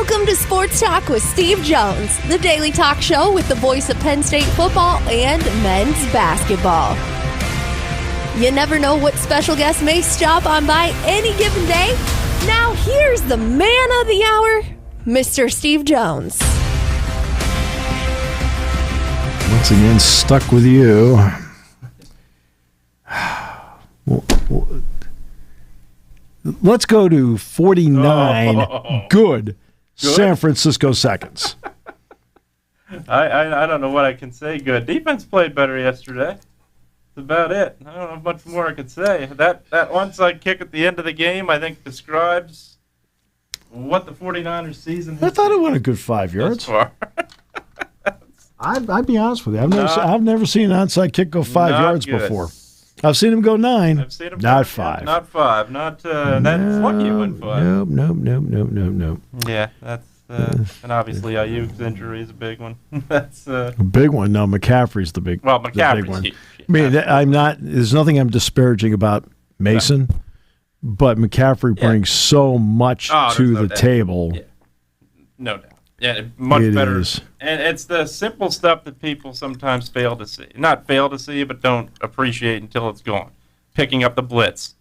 Welcome to Sports Talk with Steve Jones, the daily talk show with the voice of Penn State football and men's basketball. You never know what special guest may stop on by any given day. Now here's the man of the hour, Mr. Steve Jones. Once again, stuck with you. Let's go to 49 good San Francisco seconds. I don't know what I can say good. Defense played better yesterday. That's about it. I don't know much more I could say. That onside kick at the end of the game, I think, describes what the 49ers season has I thought it went a good 5 yards. far. I'd be honest with you. I've never seen an onside kick go 5 yards good. before. I've seen him go 9. I've seen him not go, 5. Not 5. That's lucky it went 5. Nope. Yeah, that's and obviously Ayuk's injury is a big one. That's a big one. No, McCaffrey's the big. well, the McCaffrey's big one. huge. I mean, I'm not. There's nothing I'm disparaging about Mason, but McCaffrey brings so much to the table. Yeah. No doubt. Yeah, much It better. is. And it's the simple stuff that people sometimes fail to see. Not fail to see, but don't appreciate until it's gone. Picking up the blitz,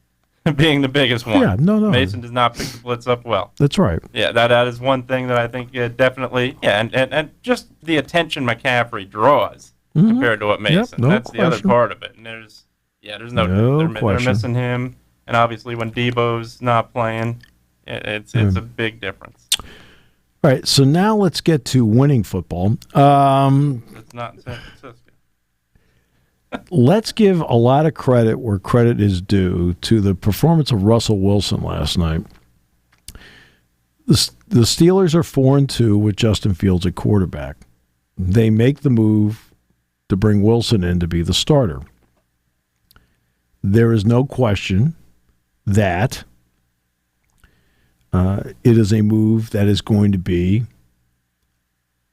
being the biggest one. Yeah, no. Mason does not pick the blitz up well. That's right. Yeah, that is one thing that I think definitely, and just the attention McCaffrey draws compared to what Mason. no That's the other question. part of it. And there's no they're question. missing him. And obviously when Debo's not playing, it's a big difference. All right, so now let's get to winning football. It's not in San Francisco. Let's give a lot of credit where credit is due to the performance of Russell Wilson last night. The Steelers are 4-2 with Justin Fields at quarterback. They make the move to bring Wilson in to be the starter. There is no question that it is a move that is going to be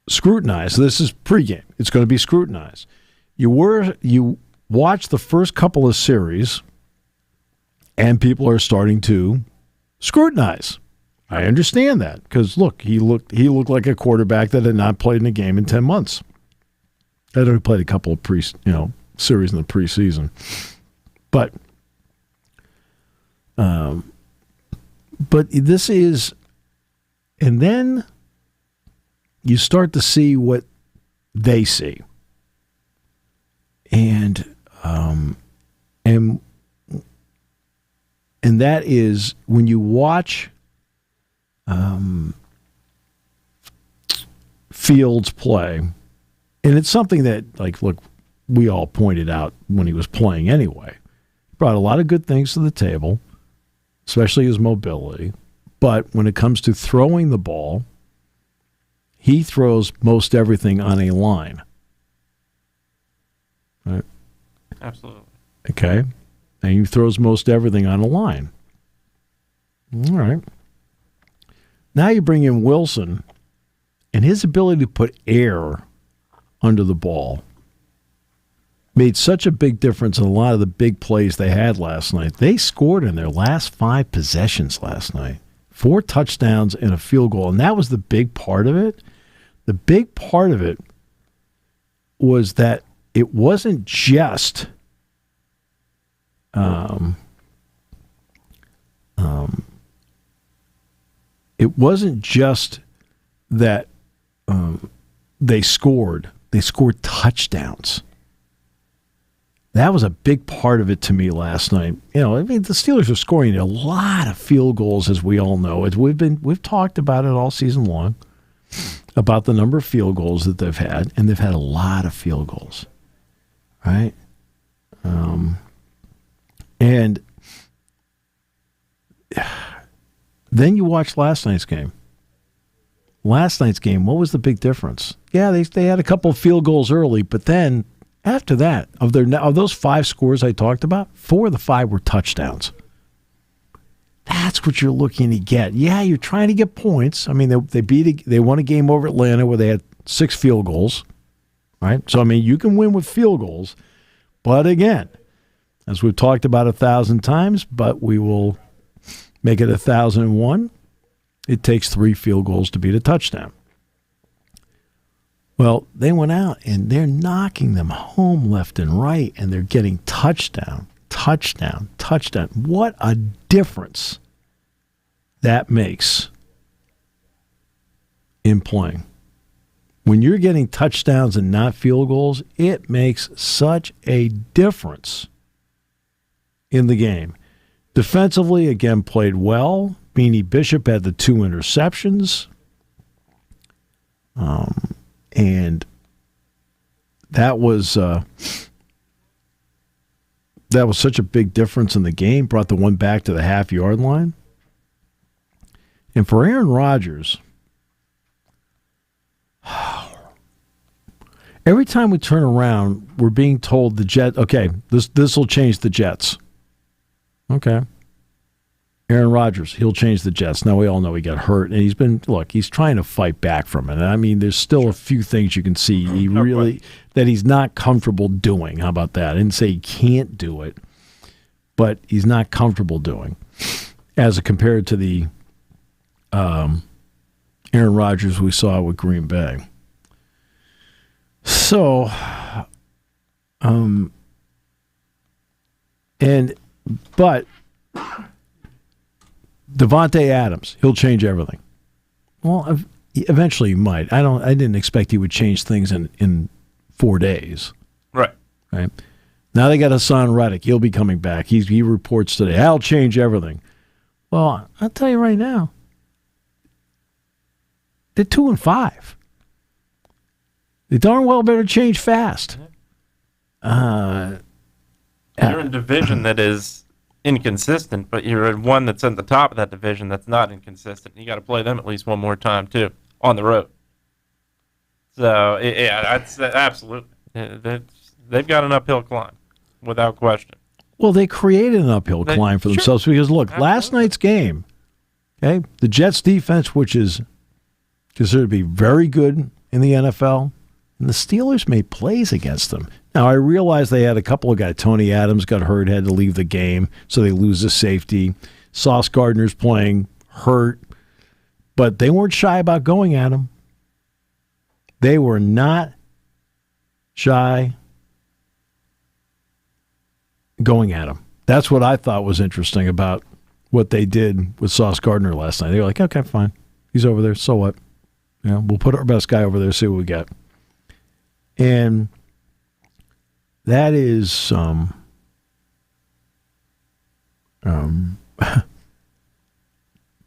scrutinized. This is pregame. It's going to be scrutinized. You watch the first couple of series, and people are starting to scrutinize. I understand that because look, he looked like a quarterback that had not played in a game in 10 months. Had only played a couple of series in the preseason, but this is, and then you start to see what they see, and that is when you watch Fields play, and it's something that, look, we all pointed out when he was playing anyway. Brought a lot of good things to the table, especially his mobility. But when it comes to throwing the ball, he throws most everything on a line. Right? Absolutely. Okay? And he throws most everything on a line. All right. Now you bring in Wilson, and his ability to put air under the ball made such a big difference in a lot of the big plays they had last night. They scored in their last 5 possessions last night. 4 touchdowns and a field goal, and that was the big part of it. The big part of it was that it wasn't just that they scored. They scored touchdowns. That was a big part of it to me last night. The Steelers are scoring a lot of field goals, as we all know. We've talked about it all season long, about the number of field goals that they've had, and they've had a lot of field goals, right? And then you watch last night's game. Last night's game, what was the big difference? Yeah, they had a couple of field goals early, but then after that, of those 5 scores I talked about, 4 of the 5 were touchdowns. That's what you're looking to get. Yeah, you're trying to get points. I mean, they won a game over Atlanta where they had 6 field goals, right? So, you can win with field goals. But again, as we've talked about 1,000 times, but we will make it 1,001. it takes 3 field goals to beat a touchdown. Well, they went out, and they're knocking them home left and right, and they're getting touchdown. What a difference that makes in playing. When you're getting touchdowns and not field goals, it makes such a difference in the game. Defensively, again, played well. Beanie Bishop had the 2 interceptions. And that was such a big difference in the game. Brought the one back to the half-yard line. And for Aaron Rodgers, every time we turn around, we're being told the Jets, okay, this will change the Jets. Okay. Aaron Rodgers, he'll change the Jets. Now, we all know he got hurt, and he's trying to fight back from it. I mean, there's still a few things you can see that he's not comfortable doing. How about that? I didn't say he can't do it, but he's not comfortable doing, as compared to the Aaron Rodgers we saw with Green Bay. So, but Devontae Adams, he'll change everything. Well, eventually he might. I didn't expect he would change things in 4 days. Right. Now they got Hassan Reddick. He'll be coming back. He reports today, I'll change everything. Well, I'll tell you right now, they're 2-5. They darn well better change fast. You're in a division that is inconsistent, but you're in one that's at the top of that division that's not inconsistent. You got to play them at least one more time too on the road. So that's absolutely. They've got an uphill climb, without question. Well, they created an uphill climb for themselves because look, last night's game, okay, the Jets defense, which is considered to be very good in the NFL, and the Steelers made plays against them. Now, I realize they had a couple of guys. Tony Adams got hurt, had to leave the game, so they lose the safety. Sauce Gardner's playing hurt, but they weren't shy about going at him. They were not shy going at him. That's what I thought was interesting about what they did with Sauce Gardner last night. They were like, okay, fine. He's over there, so what? We'll put our best guy over there, see what we got. And that is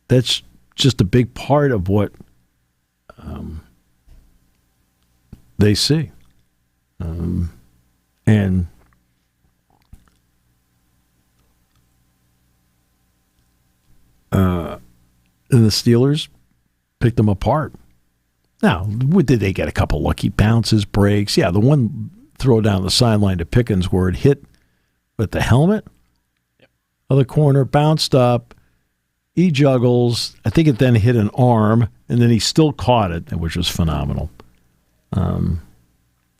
that's just a big part of what they see. And the Steelers picked them apart. Now, did they get a couple lucky bounces, breaks? Yeah, the one throw down the sideline to Pickens where it hit with the helmet of the corner, bounced up, he juggles. I think it then hit an arm, and then he still caught it, which was phenomenal.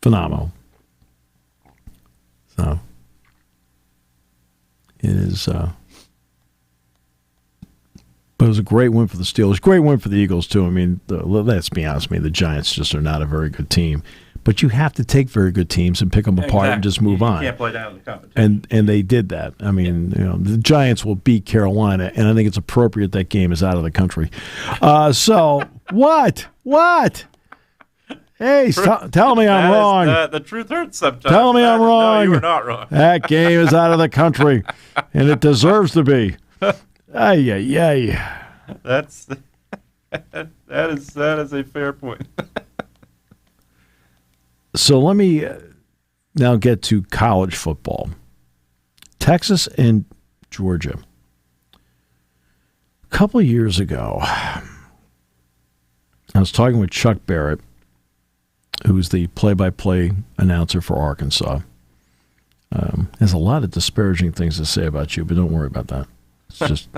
Phenomenal. So, it is... But it was a great win for the Steelers. Great win for the Eagles, too. I mean, let's be honest with me, the Giants just are not a very good team. But you have to take very good teams and pick them apart and just move on. You can't play down the competition. And they did that. I mean, the Giants will beat Carolina, and I think it's appropriate that game is out of the country. So, what? Hey, tell me I'm wrong. The truth hurts sometimes. Tell me I'm wrong. No, you were not wrong. That game is out of the country, and it deserves to be. Ay. That is a fair point. So let me now get to college football. Texas and Georgia. A couple of years ago, I was talking with Chuck Barrett, who's the play-by-play announcer for Arkansas. Has a lot of disparaging things to say about you, but don't worry about that. It's just,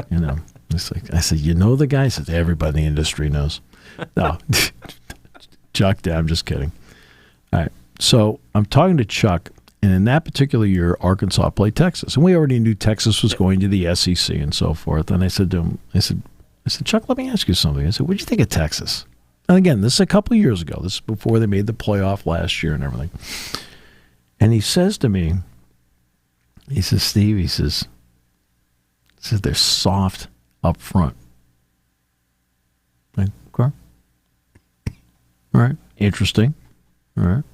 it's like, I said, the guy? He said, everybody in the industry knows. No, Chuck, I'm just kidding. All right. So I'm talking to Chuck, and in that particular year, Arkansas played Texas. And we already knew Texas was going to the SEC and so forth. And I said to him, I said, Chuck, let me ask you something. I said, what did you think of Texas? And again, this is a couple of years ago. This is before they made the playoff last year and everything. And he says to me, he says, Steve, he says they're soft up front. Like, okay. All right. Interesting. All right.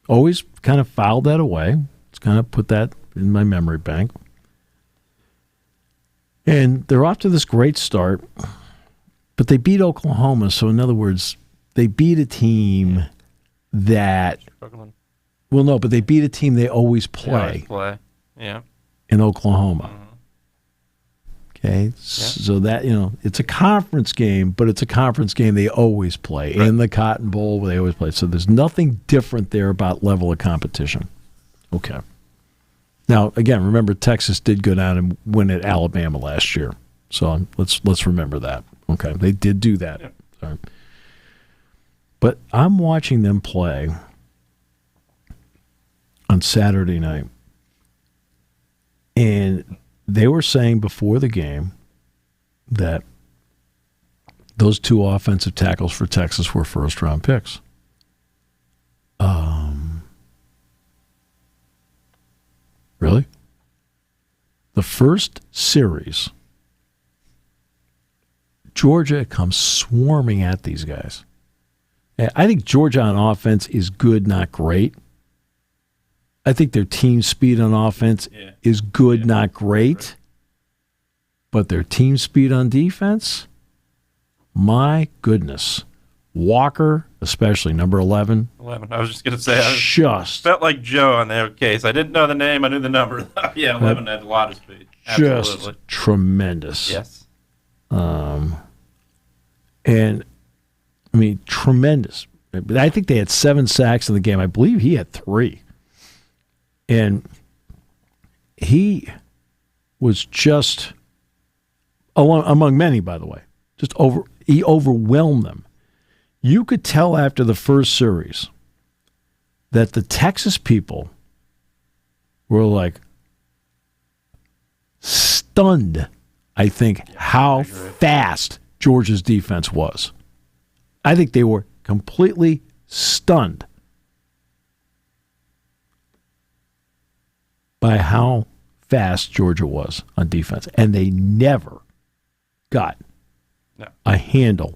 Always kind of filed that away. Let's kind of put that in my memory bank. And they're off to this great start, but they beat Oklahoma. So, in other words, they beat a team that... Struggling. Well, no, but they beat a team they always play. Yeah. In Oklahoma. Mm-hmm. Okay, yeah. So that, it's a conference game, but it's a conference game they always play. Right. In the Cotton Bowl, they always play. So there's nothing different there about level of competition. Okay. Now, again, remember, Texas did go down and win at Alabama last year. So let's remember that. Okay, they did do that. Yeah. Sorry. But I'm watching them play on Saturday night. And they were saying before the game that those two offensive tackles for Texas were first-round picks. Really? The first series, Georgia comes swarming at these guys. I think Georgia on offense is good, not great. I think their team speed on offense is good, not great. Right. But their team speed on defense, my goodness. Walker, especially, number 11. 11. I was just going to say, I felt like Joe on their case. I didn't know the name. I knew the number. 11 had a lot of speed. Absolutely. Just tremendous. Yes. And, I mean, tremendous. I think they had 7 sacks in the game. I believe he had 3. And he was just, among many, by the way, he overwhelmed them. You could tell after the first series that the Texas people were like stunned, I think, how fast Georgia's defense was. I think they were completely stunned by how fast Georgia was on defense. And they never got a handle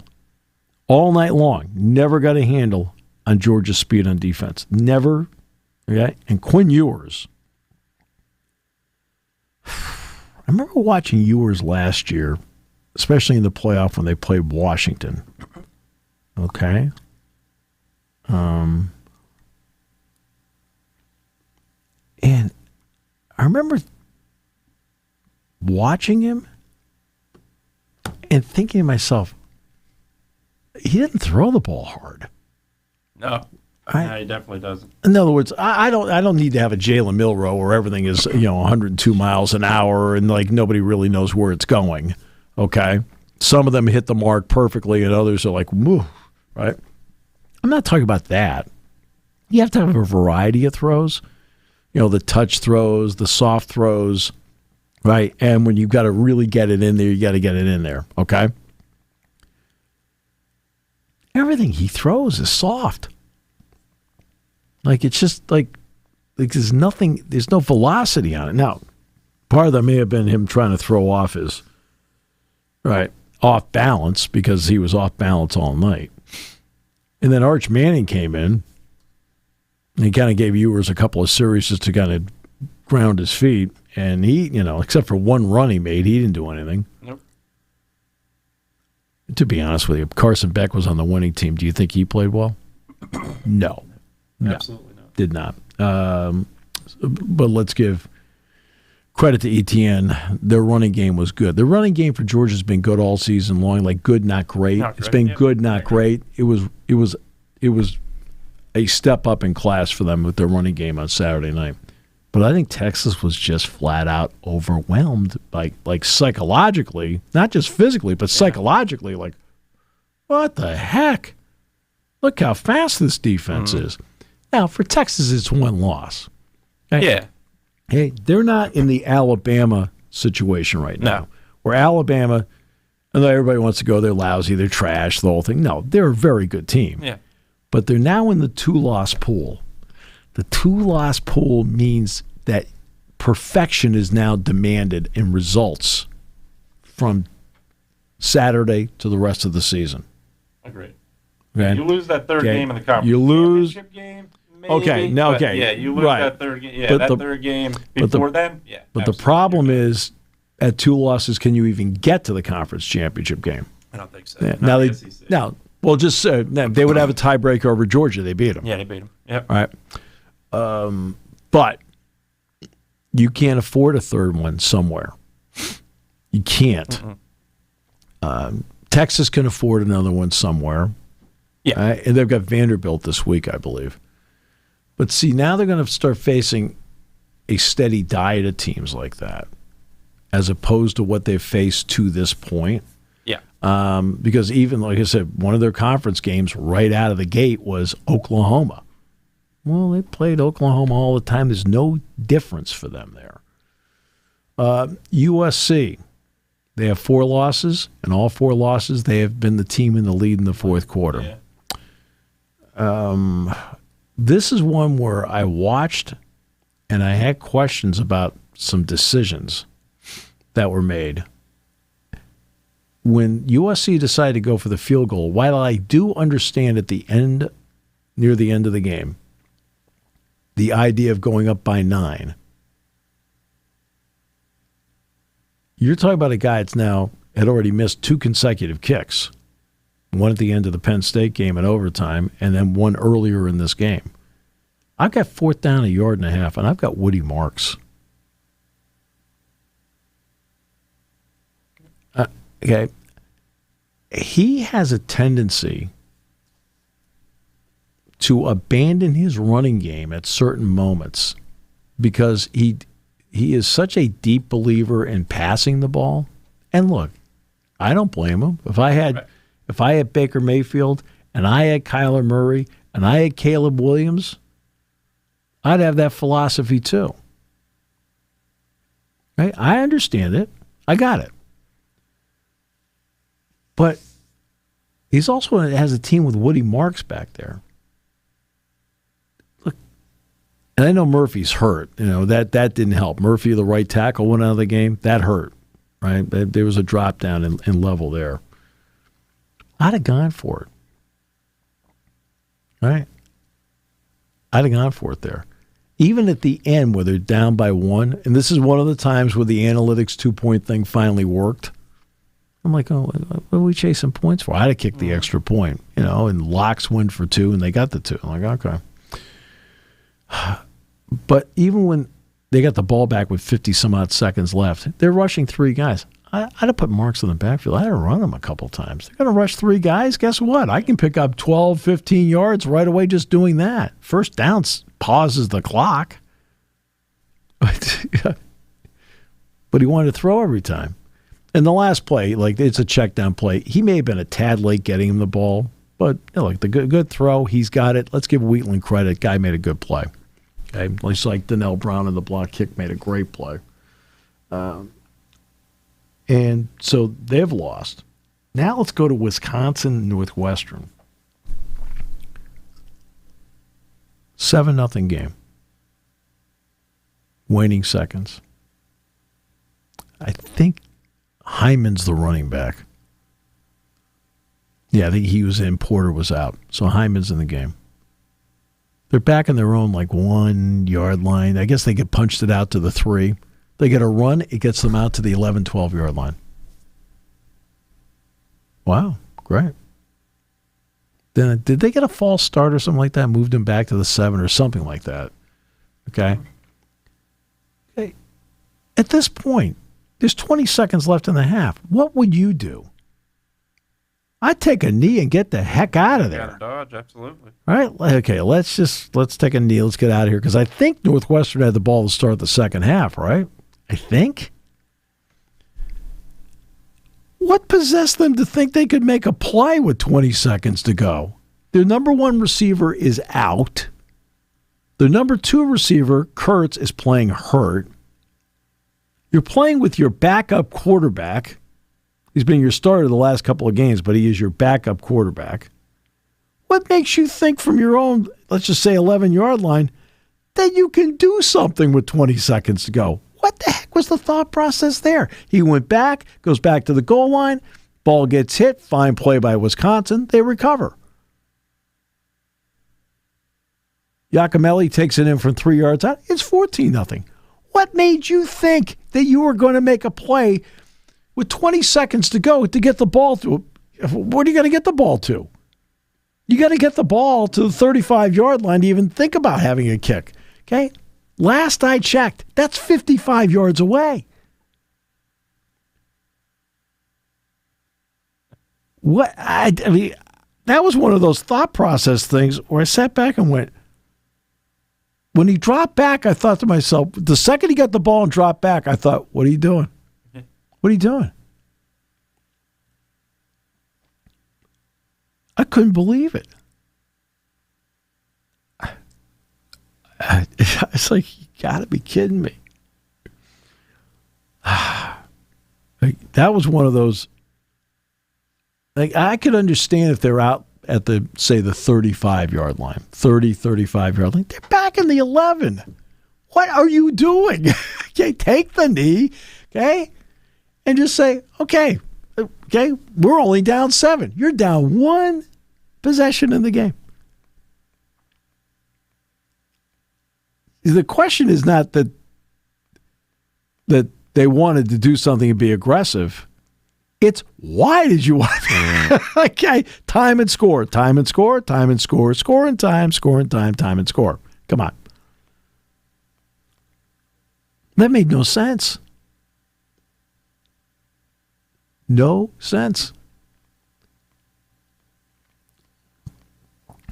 all night long. Never got a handle on Georgia's speed on defense. Never. Okay? And Quinn Ewers. I remember watching Ewers last year, especially in the playoff when they played Washington. Okay? And I remember watching him and thinking to myself, he didn't throw the ball hard. No, he definitely doesn't. In other words, I don't need to have a Jalen Milroe where everything is 102 miles an hour and like nobody really knows where it's going. Okay, some of them hit the mark perfectly and others are like, woo, right? I'm not talking about that. You have to have a variety of throws. The touch throws, the soft throws, right? And when you've got to really get it in there, you got to get it in there, okay? Everything he throws is soft. Like, it's just like there's no velocity on it. Now, part of that may have been him trying to throw off his, off balance because he was off balance all night. And then Arch Manning came in. And he kind of gave Ewers a couple of series just to kind of ground his feet. And he, except for one run he made, he didn't do anything. Nope. To be honest with you, Carson Beck was on the winning team. Do you think he played well? No. Absolutely not. Did not. But let's give credit to Etienne. Their running game was good. The running game for Georgia's been good all season long, like good, not great. It's been good, not great. It was a step up in class for them with their running game on Saturday night. But I think Texas was just flat out overwhelmed, like psychologically, not just physically, but psychologically, like, what the heck? Look how fast this defense is. Now, for Texas, it's one loss. Okay? Yeah. Hey, they're not in the Alabama situation right now, where Alabama And everybody wants to go, they're lousy, they're trash, the whole thing. No, they're a very good team. Yeah. But they're now in the 2-loss pool. The 2-loss pool means that perfection is now demanded in results from Saturday to the rest of the season. Agreed. Okay? You lose that third game in the conference you lose, championship game, maybe. Okay, no, okay. Yeah, you lose that third game. Yeah, third game before then. Yeah. But the problem is, at 2 losses, can you even get to the conference championship game? I don't think so. Yeah. Now They would have a tiebreaker over Georgia. They beat them. Yeah, they beat them. Yep. All right. But you can't afford a third one somewhere. You can't. Texas can afford another one somewhere. Yeah. And they've got Vanderbilt this week, I believe. But see, now they're going to start facing a steady diet of teams like that, as opposed to what they've faced to this point. Yeah. Because even, like I said, one of their conference games right out of the gate was Oklahoma. Well, they played Oklahoma all the time. There's no difference for them there. USC, they have 4 losses, and all 4 losses, they have been the team in the lead in the fourth quarter. Yeah. This is one where I watched, and I had questions about some decisions that were made. When USC decided to go for the field goal, while I do understand at the end, near the end of the game, the idea of going up by 9, you're talking about a guy that's now had already missed 2 consecutive kicks, one at the end of the Penn State game in overtime, and then one earlier in this game. I've got 4th down 1.5 yards, and I've got Woody Marks. Okay. He has a tendency to abandon his running game at certain moments because he is such a deep believer in passing the ball. And look, I don't blame him. If I had Baker Mayfield and I had Kyler Murray and I had Caleb Williams, I'd have that philosophy too. Right? I understand it. I got it. But he's also has a team with Woody Marks back there. Look, and I know Murphy's hurt. You know, that didn't help. Murphy, the right tackle, went out of the game. That hurt, right? There was a drop down in level there. I'd have gone for it. Right? I'd have gone for it there. Even at the end where they're down by 1, and this is one of the times where the analytics 2-point thing finally worked. I'm like, oh, what are we chasing points for? I'd have kicked the extra point, and Locks went for 2, and they got the 2. I'm like, okay. But even when they got the ball back with 50-some-odd seconds left, they're rushing 3 guys. I'd have put Marks in the backfield. I'd have run them a couple times. They're going to rush 3 guys. Guess what? I can pick up 12, 15 yards right away just doing that. First down pauses the clock. But he wanted to throw every time. And the last play, it's a check down play. He may have been a tad late getting him the ball, but the good throw, he's got it. Let's give Wheatland credit. Guy made a good play. Okay, just like Donnell Brown in the block kick made a great play. And so they've lost. Now let's go to Wisconsin Northwestern. 7-0 game. Waning seconds. I think Hyman's the running back. Yeah, I think he was in. Porter was out. So Hyman's in the game. They're back in their own 1 yard line. I guess they get punched it out to the 3. They get a run. It gets them out to the 11, 12 yard line. Wow. Great. Then did they get a false start or something like that? Moved them back to the 7 or something like that. Okay. At this point, there's 20 seconds left in the half. What would you do? I'd take a knee and get the heck out of there. Got to dodge, absolutely. All right. Okay, let's take a knee. Let's get out of here because I think Northwestern had the ball to start the second half, right? I think. What possessed them to think they could make a play with 20 seconds to go? Their number 1 receiver is out. Their number 2 receiver, Kurtz, is playing hurt. You're playing with your backup quarterback, He's been your starter the last couple of games, but he is your backup quarterback. What makes you think from your own, let's just say 11-yard line, that you can do something with 20 seconds to go? What the heck was the thought process there? He went back, goes back to the goal line, ball gets hit, fine play by Wisconsin, they recover. Giacomelli takes it in from 3 yards out. It's 14-0. What made you think that you were going to make a play with 20 seconds to go to get the ball to? What are you going to get the ball to? You got to get the ball to the 35-yard line to even think about having a kick. Okay? Last I checked, that's 55 yards away. What? I mean, that was one of those thought process things where I sat back and went, when he dropped back, I thought to myself, the second he got the ball and dropped back, I thought, what are you doing? What are you doing? I couldn't believe it. It's like, you got to be kidding me. Like, that was one of those. Like, I could understand if they're out at the, say, the 35-yard line, 35-yard line. They're back in the 11. What are you doing? Okay, take the knee, okay, and just say, okay, we're only down 7. You're down 1 possession in the game. The question is not that they wanted to do something and be aggressive. It's why did you want to? Okay, time and score, time and score, time and score, score and time, time and score. Come on. That made no sense. No sense.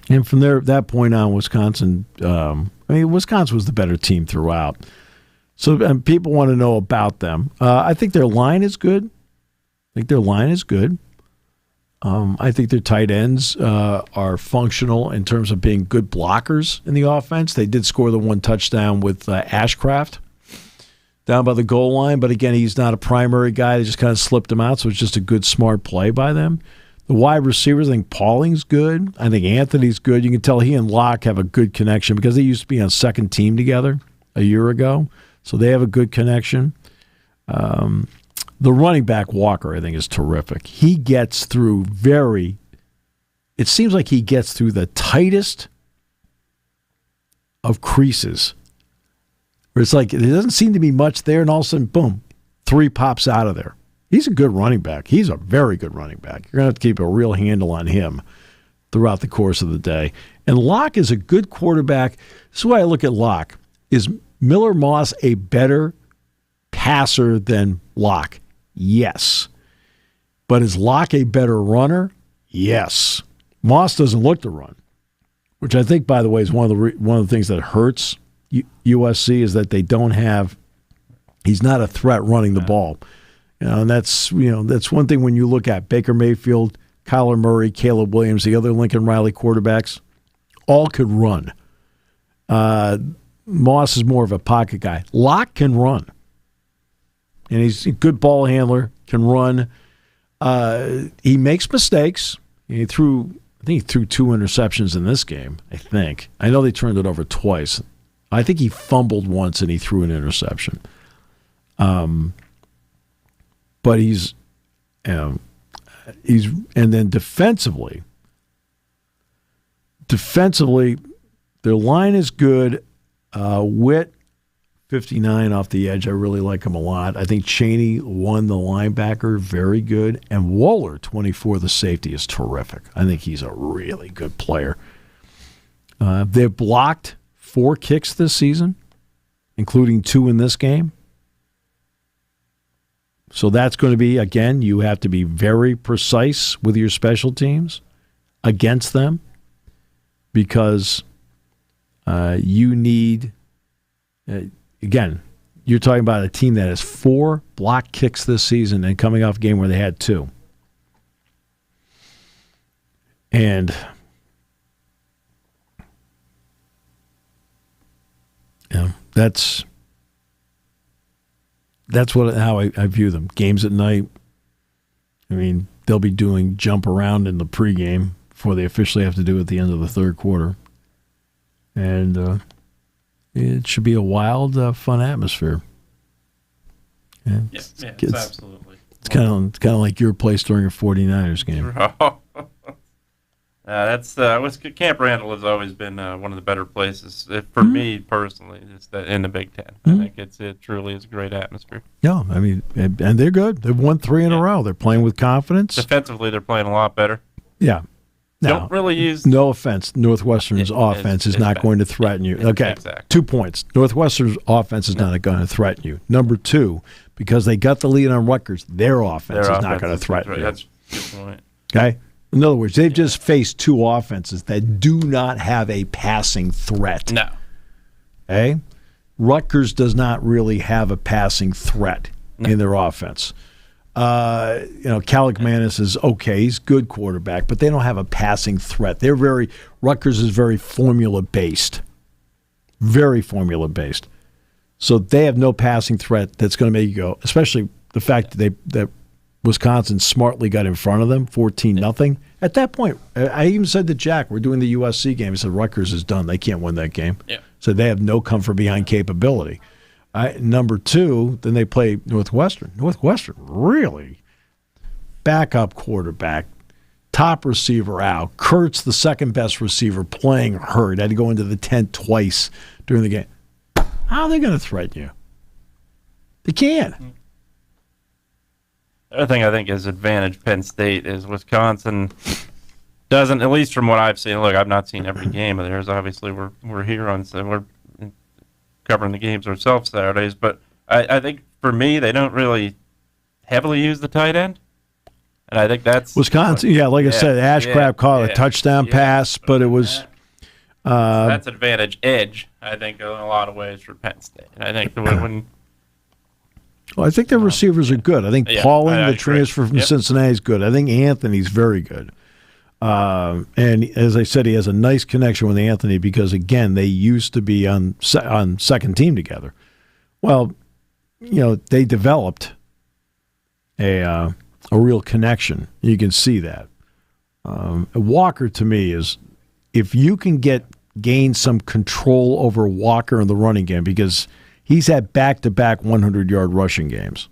And from there, that point on, Wisconsin, Wisconsin was the better team throughout. So people want to know about them. I think their line is good. I think their tight ends are functional in terms of being good blockers in the offense. They did score the 1 touchdown with Ashcraft down by the goal line, but again, he's not a primary guy. They just kind of slipped him out, so it's just a good, smart play by them. The wide receivers, I think Pauling's good. I think Anthony's good. You can tell he and Locke have a good connection because they used to be on second team together a year ago, so they have a good connection. The running back, Walker, I think, is terrific. He gets through it seems like he gets through the tightest of creases. Where it's like, there doesn't seem to be much there, and all of a sudden, boom, 3 pops out of there. He's a good running back. He's a very good running back. You're going to have to keep a real handle on him throughout the course of the day. And Locke is a good quarterback. This is why I look at Locke. Is Miller Moss a better passer than Locke? Yes. But is Locke a better runner? Yes. Moss doesn't look to run, which I think, by the way, is one of the things that hurts USC is that they don't have. He's not a threat running the ball, and that's one thing when you look at Baker Mayfield, Kyler Murray, Caleb Williams, the other Lincoln Riley quarterbacks, all could run. Moss is more of a pocket guy. Locke can run. And he's a good ball handler, can run. He makes mistakes. I think he threw 2 interceptions in this game, I know they turned it over twice. I think he fumbled once and he threw an interception. But he's and then defensively, their line is good. Witt, 59 off the edge. I really like him a lot. I think Chaney, 1, the linebacker, very good. And Waller, 24, the safety, is terrific. I think he's a really good player. They've blocked 4 kicks this season, including 2 in this game. So that's going to be, again, you have to be very precise with your special teams against them because you need, again, you're talking about a team that has 4 block kicks this season and coming off a game where they had 2. And that's how I view them. Games at night, I mean, they'll be doing jump around in the pregame before they officially have to do it at the end of the third quarter. And it should be a wild, fun atmosphere. It's absolutely. It's kind of like your place during a 49ers game. Camp Randall has always been one of the better places for me personally. Just in the Big Ten, I think it truly is a great atmosphere. Yeah, I mean, and they're good. They've won 3 in a row. They're playing with confidence. Defensively, they're playing a lot better. Yeah. Now, don't really use. No offense, Northwestern's offense is not going to threaten you. Okay, exactly. 2 points. Northwestern's offense is not going to threaten you. Number 2, because they got the lead on Rutgers, their offense is not going to threaten you. That's a good point. Okay? In other words, they've just faced 2 offenses that do not have a passing threat. No. Okay? Rutgers does not really have a passing threat in their offense. Kalikmanis is okay. He's a good quarterback, but they don't have a passing threat. Rutgers is very formula-based. Very formula-based. So they have no passing threat that's going to make you go, especially the fact that Wisconsin smartly got in front of them, 14-0. At that point, I even said to Jack, we're doing the USC game. He said, Rutgers is done. They can't win that game. Yeah. So they have no come-from-behind capability. Number 2, then they play Northwestern. Northwestern, really? Backup quarterback, top receiver out. Kurt's the second-best receiver playing hurt. Had to go into the tent twice during the game. How are they going to threaten you? They can't. The other thing I think is advantage Penn State is Wisconsin doesn't, at least from what I've seen. Look, I've not seen every game of theirs. Obviously, we're here on, so we're covering the games ourselves Saturdays. But I think for me, they don't really heavily use the tight end, and I think that's Wisconsin. Like I said, Ashcraft caught a touchdown pass, but it was that's advantage edge. I think in a lot of ways for Penn State. I think when. Well, I think their receivers are good. I think Pauling, the transfer from Cincinnati, is good. I think Anthony's very good. And as I said, he has a nice connection with Anthony because, again, they used to be on second team together. Well, they developed a real connection. You can see that. Walker, to me, is if you can gain some control over Walker in the running game, because he's had back-to-back 100-yard rushing games,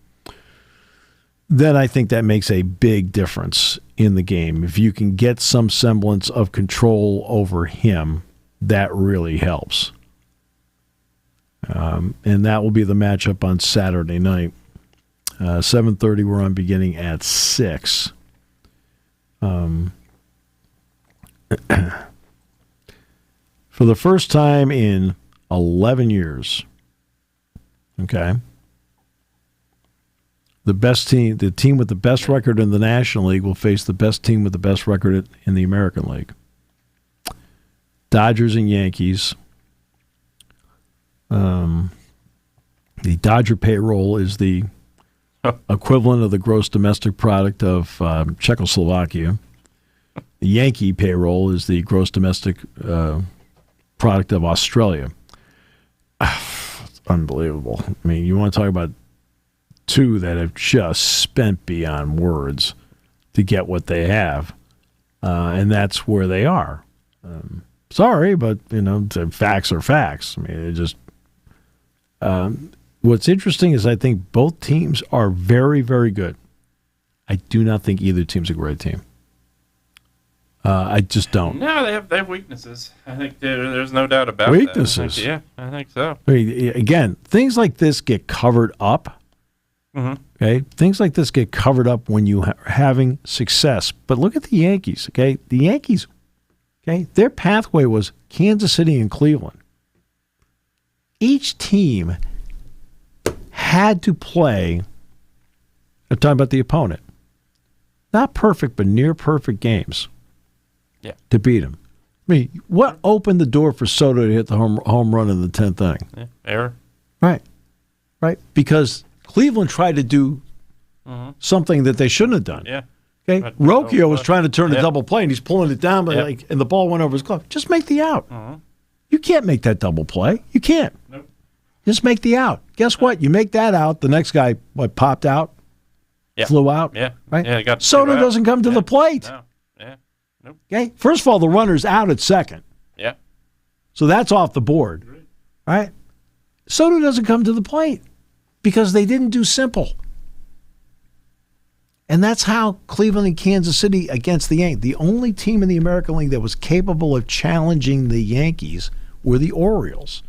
then I think that makes a big difference in the game. If you can get some semblance of control over him, that really helps. And that will be the matchup on Saturday night. 7:30, we're on beginning at 6. For the first time in 11 years, okay, the team with the best record in the National League will face the best team with the best record in the American League. Dodgers and Yankees. The Dodger payroll is the equivalent of the gross domestic product of Czechoslovakia. The Yankee payroll is the gross domestic product of Australia. It's unbelievable. I mean, you want to talk about two that have just spent beyond words to get what they have, and that's where they are. Sorry, but the facts are facts. I mean, it just. What's interesting is I think both teams are very, very good. I do not think either team's a great team. I just don't. No, they have weaknesses. I think there's no doubt about weaknesses. That. I think so. I mean, again, things like this get covered up. Mm-hmm. Okay, things like this get covered up when you are having success. But look at the Yankees. Okay, the Yankees. Okay, their pathway was Kansas City and Cleveland. Each team had to play. I'm talking about the opponent. Not perfect, but near perfect games. Yeah. To beat him. I mean, what opened the door for Soto to hit the home run in the 10th inning? Yeah. Error. Right. Because Cleveland tried to do something that they shouldn't have done. Yeah. Okay. But Rocchio was trying to turn a double play, and he's pulling it down, but and the ball went over his glove. Just make the out. You can't make that double play. You can't. Nope. Just make the out. Guess what? You make that out. The next guy popped out. flew out. Yeah. Right? Yeah, got Soto two out. doesn't come to the plate. No. Yeah. Nope. Okay. First of all, the runner's out at second. Yeah. So that's off the board. Right? Soto doesn't come to the plate because they didn't do simple. And that's how Cleveland and Kansas City against the Yankees. The only team in the American League that was capable of challenging the Yankees were the Orioles.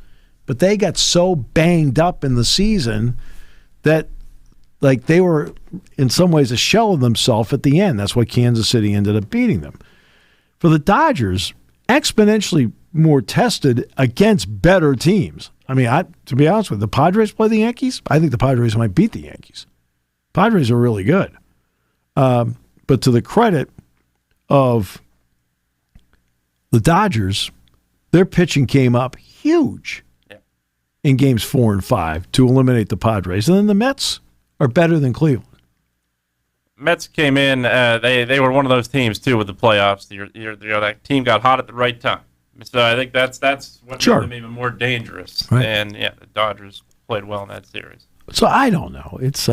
But they got so banged up in the season that like they were in some ways a shell of themselves at the end. That's why Kansas City ended up beating them. For the Dodgers, exponentially more tested against better teams. I mean, to be honest with you, the Padres play the Yankees. I think the Padres might beat the Yankees. Padres are really good. But to the credit of the Dodgers, their pitching came up huge in games 4 and 5 to eliminate the Padres. And then the Mets are better than Cleveland. Mets came in. They were one of those teams too with the playoffs. That team got hot at the right time. So I think that's what made them even more dangerous. Right. And the Dodgers played well in that series. So I don't know. It's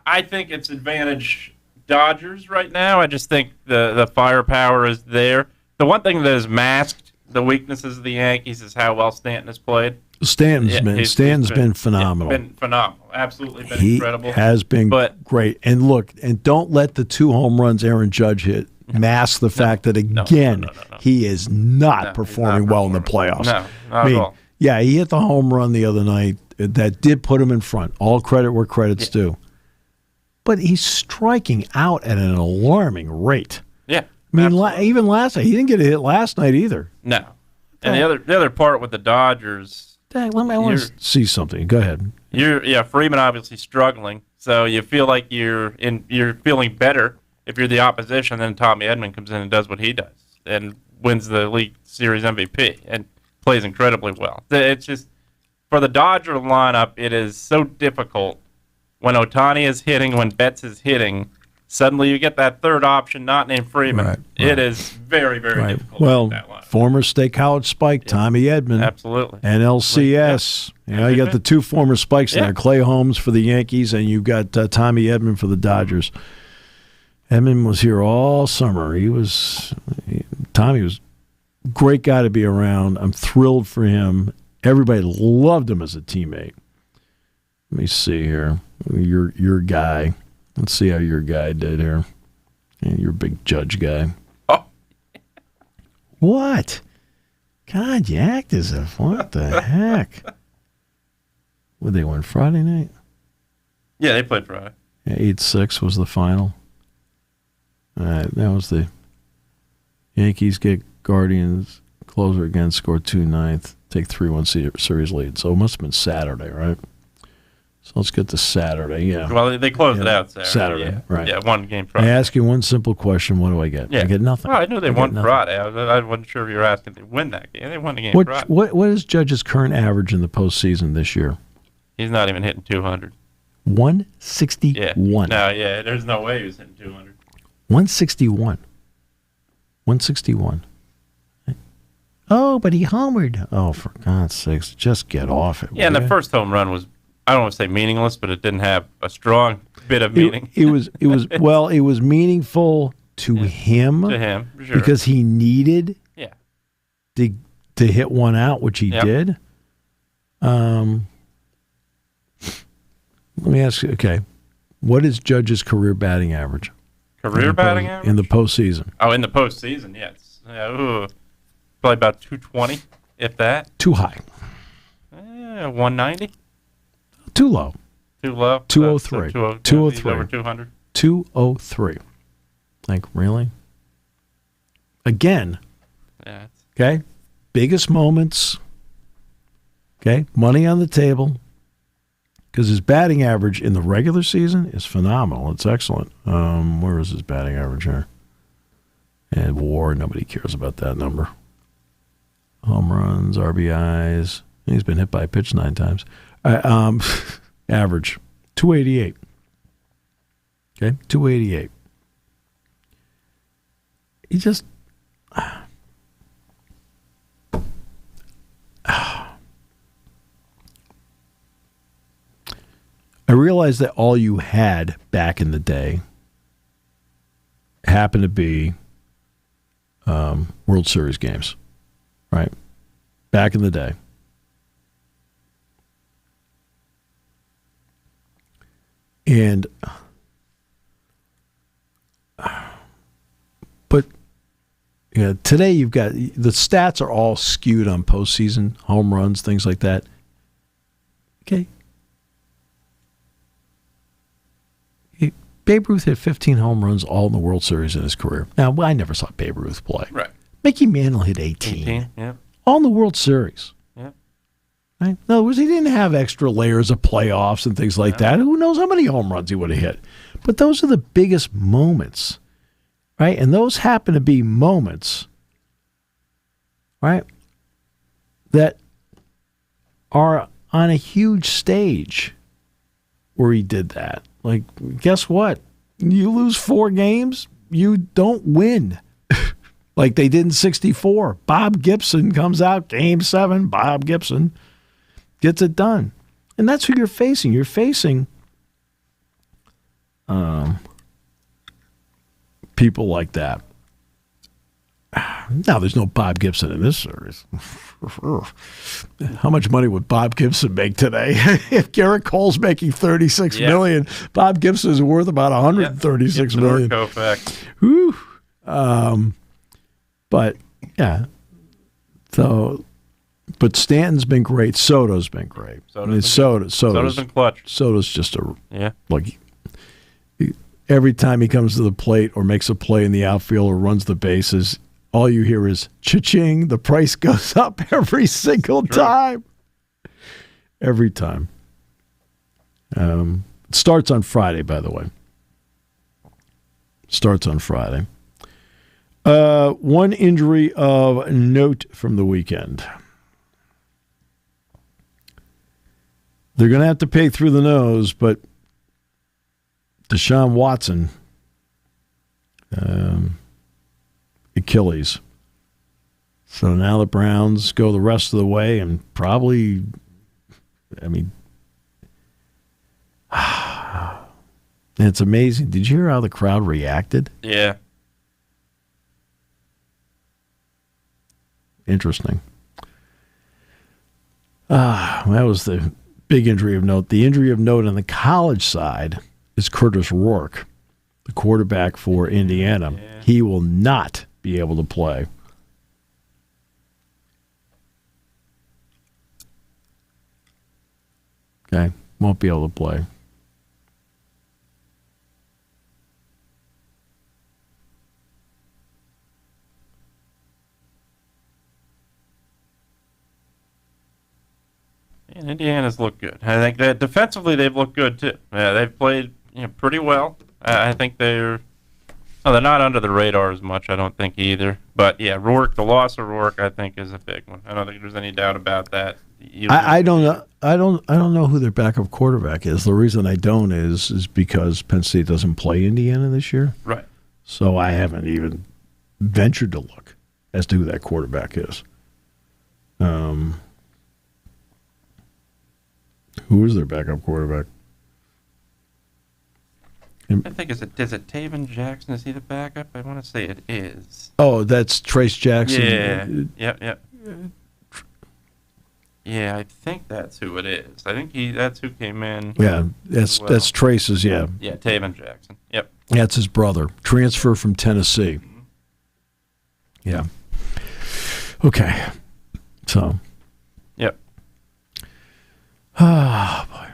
I think it's advantage Dodgers right now. I just think the firepower is there. The one thing that has masked the weaknesses of the Yankees is how well Stanton has played. Stanton's been phenomenal. Been phenomenal. Absolutely been incredible. He has been great. And look, and don't let the 2 home runs Aaron Judge hit mask the fact that, again, he is not performing well in the playoffs. No, not at all. Yeah, he hit the home run the other night. That did put him in front. All credit where credit's due. But he's striking out at an alarming rate. Yeah. I mean, even last night, he didn't get a hit last night either. No. And the other part with the Dodgers. Dang, I want to see something. Go ahead. Freeman obviously struggling, so you feel like you're feeling better if you're the opposition. Then Tommy Edman comes in and does what he does and wins the League Series MVP and plays incredibly well. It's just for the Dodger lineup, it is so difficult when Ohtani is hitting, when Betts is hitting. Suddenly you get that third option not named Freeman. Right. It is very, very difficult. Well, former State College Spike, Tommy Edman. Absolutely. And LCS. You got the 2 former Spikes in there. Clay Holmes for the Yankees, and you've got Tommy Edman for the Dodgers. Edman was here all summer. Tommy was a great guy to be around. I'm thrilled for him. Everybody loved him as a teammate. Let me see here. Your guy. Let's see how your guy did here. Your big Judge guy. Oh. What? God, you act as if. What the heck? Would they win Friday night? Yeah, they played Friday. Yeah, 8-6 was the final. All right, that was the Yankees get Guardians, closer again, score 2-9, take 3-1 series lead. So it must have been Saturday, right? So let's get to Saturday, Well, they closed it out Saturday, right. Yeah, 1 game Friday. I ask you one simple question, what do I get? I get nothing. Well, I knew they won Friday. I wasn't sure if you were asking if they win that game. They won the game Friday. What is Judge's current average in the postseason this year? He's not even hitting 200. 161. No, there's no way he was hitting 200. 161. 161. Oh, but he homered. Oh, for God's sakes, just get off it. Yeah, and the first home run was, I don't want to say meaningless, but it didn't have a strong bit of meaning. It was meaningful to him. To him, sure. Because he needed to hit one out, which he did. Let me ask you, okay, what is Judge's career batting average? Career batting average? In the postseason. Oh, in the postseason, yes. Probably about 220, if that. Too high. 190? Too low. Too low? 203. 203. Over 200? 203. Like, really? Again. Yeah. Okay? Biggest moments. Okay? Money on the table. Because his batting average in the regular season is phenomenal. It's excellent. Where is his batting average here? And WAR, nobody cares about that number. Home runs, RBIs. He's been hit by a pitch 9 times. Average, 288. Okay, 288. He just... I realized that all you had back in the day happened to be World Series games, right? Back in the day. And but yeah, today you've got the stats are all skewed on postseason home runs, things like that. Okay. Babe Ruth had 15 home runs all in the World Series in his career. Now, I never saw Babe Ruth play. Right. Mickey Mantle hit 18. 18, yeah. All in the World Series. Yeah. Right? In other words, he didn't have extra layers of playoffs and things like that. Who knows how many home runs he would have hit. But those are the biggest moments, right? And those happen to be moments, right, that are on a huge stage where he did that. Like, guess what? You lose 4 games, you don't win. Like they did in 64. Bob Gibson comes out, Game 7, Bob Gibson gets it done. And that's who you're facing. You're facing people like that. Now, there's no Bob Gibson in this series. How much money would Bob Gibson make today? If Garrett Cole's making $36 million, Bob Gibson is worth about $136 million. Whew. But, yeah. So, but Stanton's been great. Soto's been great. Soto's been clutch. Soto's just like every time he comes to the plate or makes a play in the outfield or runs the bases, all you hear is cha-ching. The price goes up every single time. Every time. It starts on Friday, by the way. Starts on Friday. One injury of note from the weekend. They're going to have to pay through the nose, but Deshaun Watson, Achilles. So now the Browns go the rest of the way and probably, it's amazing. Did you hear how the crowd reacted? Yeah. Interesting. That was the big injury of note. The injury of note on the college side is Curtis Rourke, the quarterback for Indiana. Yeah. He will not be able to play. Okay, won't be able to play. And Indiana's looked good. I think that defensively they've looked good too. They've played pretty well. I think they're not under the radar as much. I don't think either. But yeah, Rourke, the loss of Rourke, I think is a big one. I don't think there's any doubt about that. I don't know. I don't know who their backup quarterback is. The reason I don't is because Penn State doesn't play Indiana this year. Right. So I haven't even ventured to look as to who that quarterback is. Who is their backup quarterback? I think is it Taven Jackson? Is he the backup? I want to say it is. Oh, that's Trace Jackson. Yeah. Yep. Yeah, I think that's who it is. I think that's who came in. Yeah, that's Trace's. Yeah. Yeah, Taven Jackson. Yep. That's his brother. Transfer from Tennessee. Mm-hmm. Yeah. Okay. So. Yep. Ah, boy.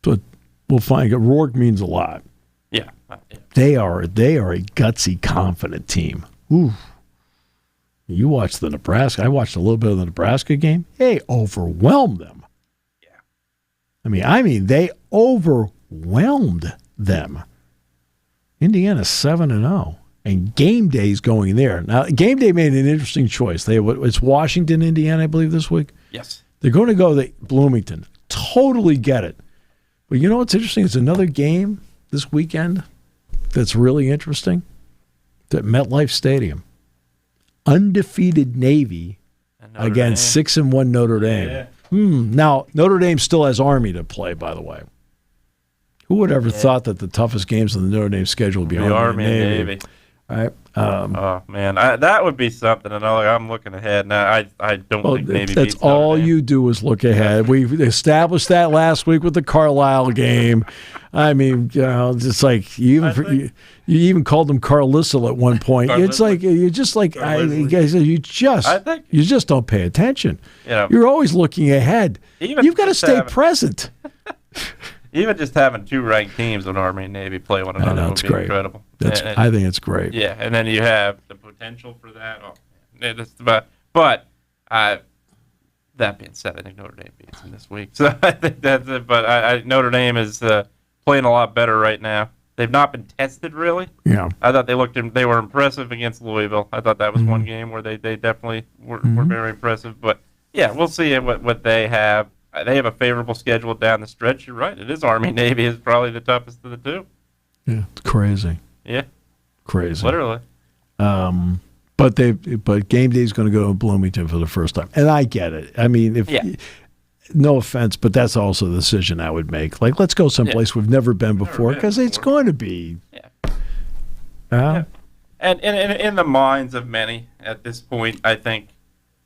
But we'll find. Rourke means a lot. Yeah. They are a gutsy, confident team. Ooh. You watched the Nebraska. I watched a little bit of the Nebraska game. They overwhelmed them. Yeah. I mean, they overwhelmed them. Indiana's 7-0, and game day's going there. Now, game day made an interesting choice. It's Washington, Indiana, I believe, this week. Yes. They're going to go to Bloomington. Totally get it. But you know what's interesting? It's another game this weekend that's really interesting. It's at MetLife Stadium. Undefeated Navy against 6-1 Notre Dame. Now, Notre Dame still has Army to play, by the way. Who would ever thought that the toughest games in the Notre Dame schedule would be Army and Navy? All right. Oh man, that would be something. And I'm looking ahead now. I don't think Navy. That's beats all Notre Dame. you do is look ahead. We established that last week with the Carlisle game. I mean, it's like you even called them Carlisle at one point. It's like you just don't pay attention. You're always looking ahead. You've got to stay present. Even just having two ranked teams on Army and Navy play one another would be incredible. I think it's great. Yeah, and then you have the potential for that. But that being said, I think Notre Dame beats them this week. So I think that's it. But Notre Dame is playing a lot better right now. They've not been tested really. Yeah, I thought they were impressive against Louisville. I thought that was one game where they definitely were very impressive. But yeah, we'll see what they have. They have a favorable schedule down the stretch. You're right. It is Army Navy is probably the toughest of the two. Yeah, it's crazy. Yeah, crazy. Literally. But game day is going to go to Bloomington for the first time, and I get it. I mean, no offense, but that's also the decision I would make. Like, let's go someplace we've never been before because it's going to be. Yeah. And in the minds of many at this point, I think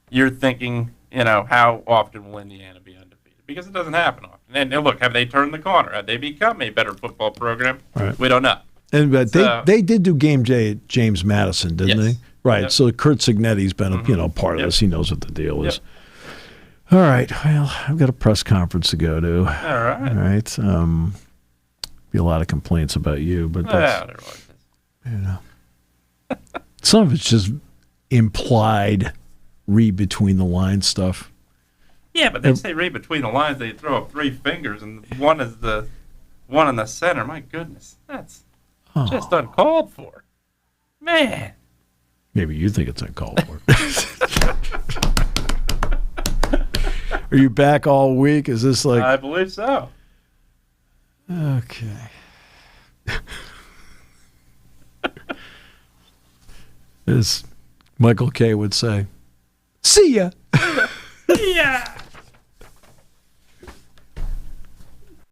you're thinking, how often will Indiana be undefeated? Because it doesn't happen often. And look, have they turned the corner? Have they become a better football program? Right. We don't know. And they did do game day at James Madison, didn't they? Right. Yep. So Kurt Signetti's been a part of this. He knows what the deal is. All right. Well, I've got a press conference to go to. All right. Be a lot of complaints about you, but that's there some of it's just implied read between the lines stuff. Yeah, but they say read between the lines. They throw up three fingers, and one is the one in the center. My goodness, that's just uncalled for. Man. Maybe you think it's uncalled for. Are you back all week? Is this like... I believe so. Okay. As Michael Kay would say, see ya. Yeah.